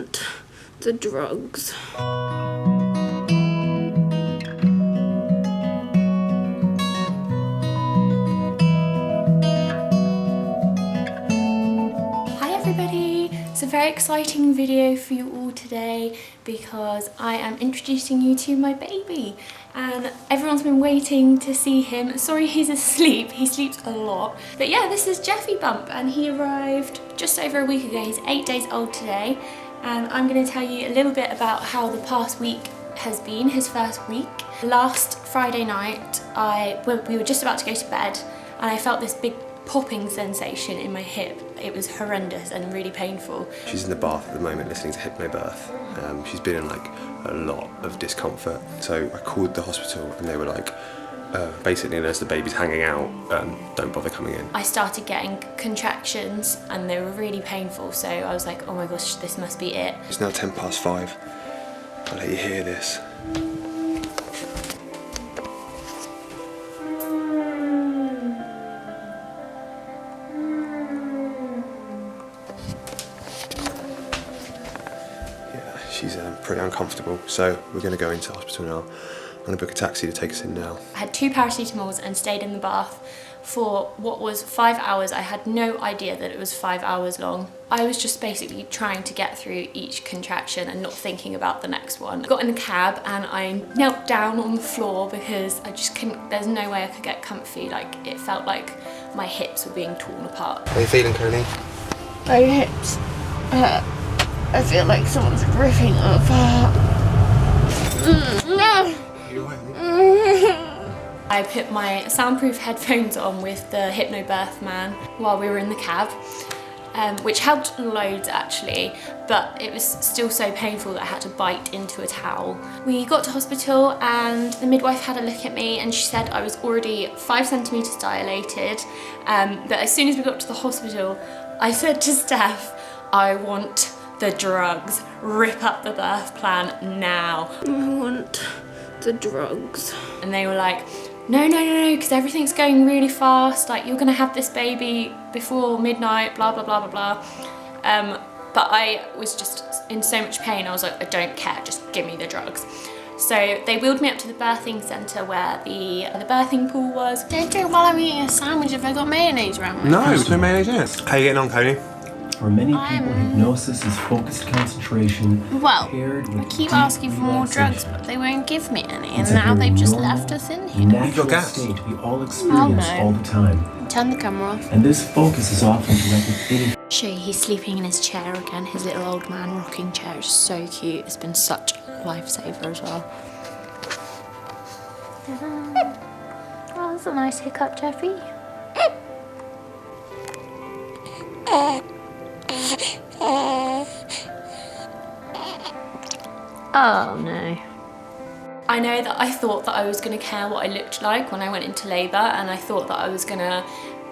want the drugs. Hi everybody! It's a very exciting video for you all today because I am introducing you to my baby and everyone's been waiting to see him. Sorry he's asleep, he sleeps a lot. But yeah, this is Jeffy-bump and he arrived just over a week ago. He's 8 days old today and I'm going to tell you a little bit about how the past week has been, his first week. Last Friday night we were just about to go to bed and I felt this big popping sensation in my hip. It was horrendous and really painful. She's in the bath at the moment listening to hypnobirth. She's been in like a lot of discomfort. So I called the hospital and they were like, basically as the baby's hanging out, don't bother coming in. I started getting contractions and they were really painful, so I was like, oh my gosh, this must be it. It's now 5:10. I'll let you hear this. She's pretty uncomfortable, so we're going to go into hospital now. I'm going to book a taxi to take us in now. I had 2 paracetamols and stayed in the bath for what was 5 hours. I had no idea that it was 5 hours long. I was just basically trying to get through each contraction and not thinking about the next one. I got in the cab and I knelt down on the floor because I just couldn't, there's no way I could get comfy. Like, it felt like my hips were being torn apart. How are you feeling, Coney? My hips hurt. I feel like someone's ripping them apart. No! I put my soundproof headphones on with the hypnobirth man while we were in the cab, which helped loads actually, but it was still so painful that I had to bite into a towel. We got to hospital and the midwife had a look at me and she said I was already 5 centimetres dilated, but as soon as we got to the hospital, I said to Steph, I want the drugs. Rip up the birth plan now. I want the drugs. And they were like, no, because everything's going really fast. Like, you're gonna have this baby before midnight, blah, blah, blah, blah, blah. But I was just in so much pain. I was like, I don't care, just give me the drugs. So they wheeled me up to the birthing centre where the birthing pool was. Don't do it while I'm eating a sandwich if I got mayonnaise around my No, there's no mayonnaise in it. How are you getting on, Coney? For many people, hypnosis is focused concentration. Well, paired with I keep deep asking for more drugs, relaxation. but they won't give me any, and It's a now very they've just normal, left us in here. natural gas. state we all experience no. all the time. Turn the camera off. And this focus is often directed in. Show you, he's sleeping in his chair again, his little old man rocking chair. It's so cute. It's been such a lifesaver as well. Oh, that's a nice hiccup, Jeffy. Oh no. I know that I thought that I was going to care what I looked like when I went into labour, and I thought that I was going to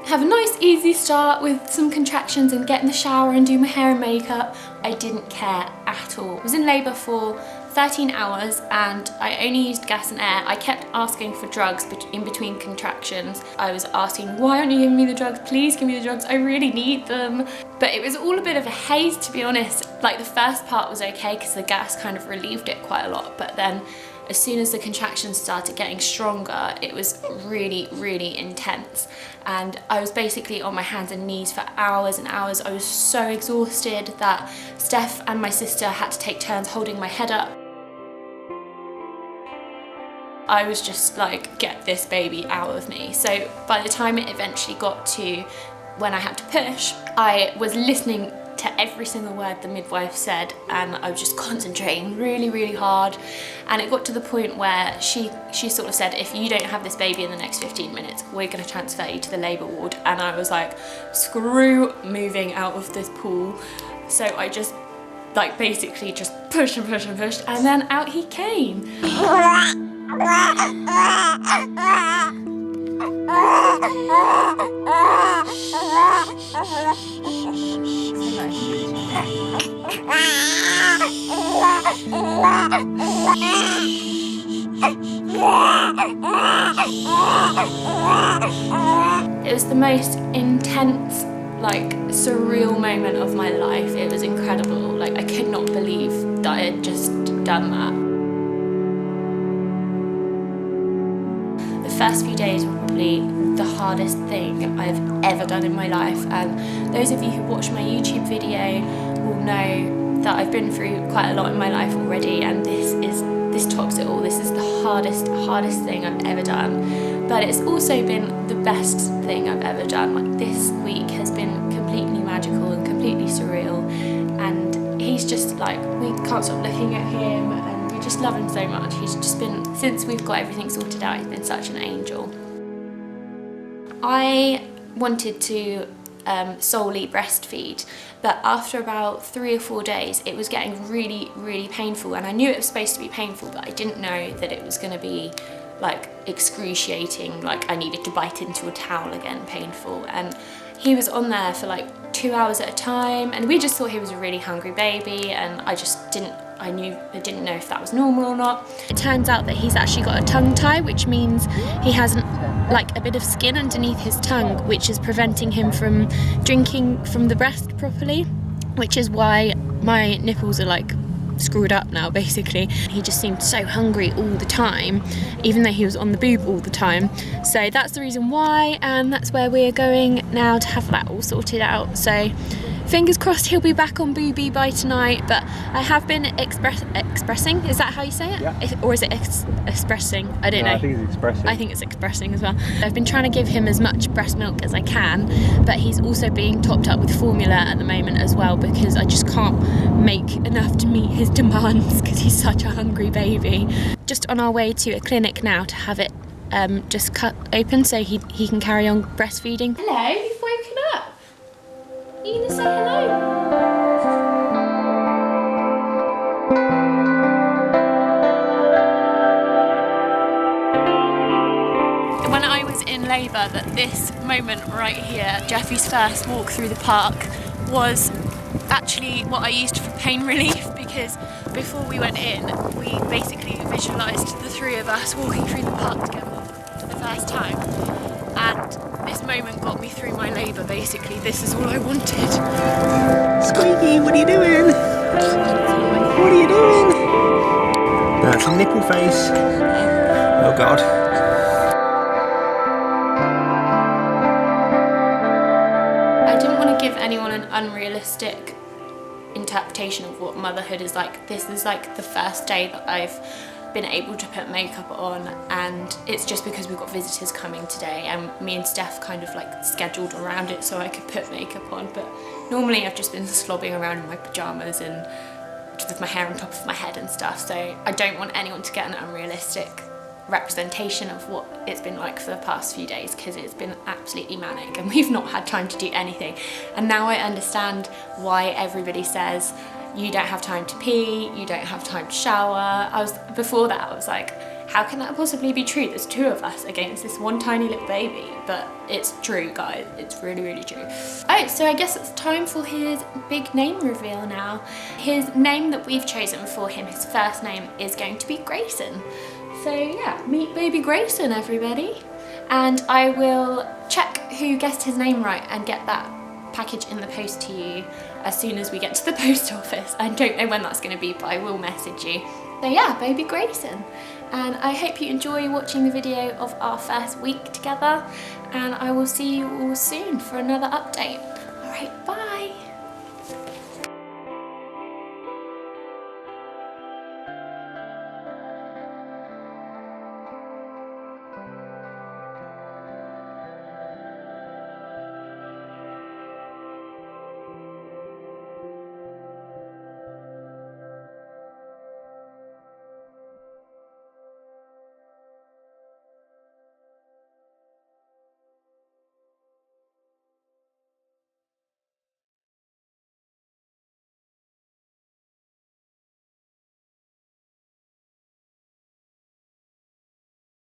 have a nice easy start with some contractions and get in the shower and do my hair and makeup. I didn't care at all. I was in labour for 13 hours and I only used gas and air. I kept asking for drugs in between contractions. I was asking, why aren't you giving me the drugs? Please give me the drugs, I really need them. But it was all a bit of a haze, to be honest. Like, the first part was okay because the gas kind of relieved it quite a lot, but then as soon as the contractions started getting stronger, it was really, really intense. And I was basically on my hands and knees for hours and hours. I was so exhausted that Steph and my sister had to take turns holding my head up. I was just like, get this baby out of me. So by the time it eventually got to when I had to push, I was listening to every single word the midwife said and I was just concentrating really, really hard. And it got to the point where she sort of said, if you don't have this baby in the next 15 minutes, we're going to transfer you to the labour ward. And I was like, screw moving out of this pool. So I just like basically just pushed and pushed and pushed, and then out he came. It was the most intense, like, surreal moment of my life. It was incredible. Like, I could not believe I had just done that. The first few days were probably the hardest thing I've ever done in my life, and those of you who watch my YouTube video will know that I've been through quite a lot in my life already, and this tops it all. This is the hardest thing I've ever done, but it's also been the best thing I've ever done. Like, this week has been completely magical and completely surreal, and he's just like, we can't stop looking at him, and we just love him so much. He's just been, since we've got everything sorted out, he's been such an angel. I wanted to solely breastfeed, but after about 3 or 4 days it was getting really painful, and I knew it was supposed to be painful, but I didn't know that it was going to be like excruciating, like I needed to bite into a towel again, painful. And he was on there for like 2 hours at a time, and we just thought he was a really hungry baby, and I didn't know if that was normal or not. It turns out that he's actually got a tongue tie, which means he has like a bit of skin underneath his tongue, which is preventing him from drinking from the breast properly, which is why my nipples are like screwed up now, basically. He just seemed so hungry all the time, even though he was on the boob all the time. So that's the reason why, and that's where we're going now to have that all sorted out. So fingers crossed he'll be back on booby by tonight, but I have been expressing, is that how you say it? Yeah. Or is it expressing? I don't know. I think it's expressing. I think it's expressing as well. I've been trying to give him as much breast milk as I can, but he's also being topped up with formula at the moment as well, because I just can't make enough to meet his demands because he's such a hungry baby. Just on our way to a clinic now to have it just cut open so he can carry on breastfeeding. Hello, you've woken up. Are you gonna say hello? When I was in labour, that this moment right here, Jeffy's first walk through the park, was actually what I used for pain relief, because before we went in, we basically visualised the three of us walking through the park together for the first time, and this moment got me through my labour, basically. This is all I wanted. Squeaky, what are you doing? What are you doing? That's a nipple face. Oh God. I didn't want to give anyone an unrealistic interpretation of what motherhood is like. This is like the first day that I've been able to put makeup on, and it's just because we've got visitors coming today, and me and Steph kind of like scheduled around it so I could put makeup on, but normally I've just been slobbing around in my pyjamas and with my hair on top of my head and stuff, so I don't want anyone to get an unrealistic representation of what it's been like for the past few days, because it's been absolutely manic and we've not had time to do anything. And now I understand why everybody says you don't have time to pee, you don't have time to shower. Before that I was like, how can that possibly be true? There's two of us against this one tiny little baby. But it's true, guys, it's really true. Alright, so I guess it's time for his big name reveal now. His name that we've chosen for him, his first name, is going to be Grayson. So yeah, meet baby Grayson, everybody. And I will check who guessed his name right and get that package in the post to you as soon as we get to the post office. I don't know when that's going to be, but I will message you. So yeah, baby Grayson. And I hope you enjoy watching the video of our first week together, and I will see you all soon for another update. Alright, bye!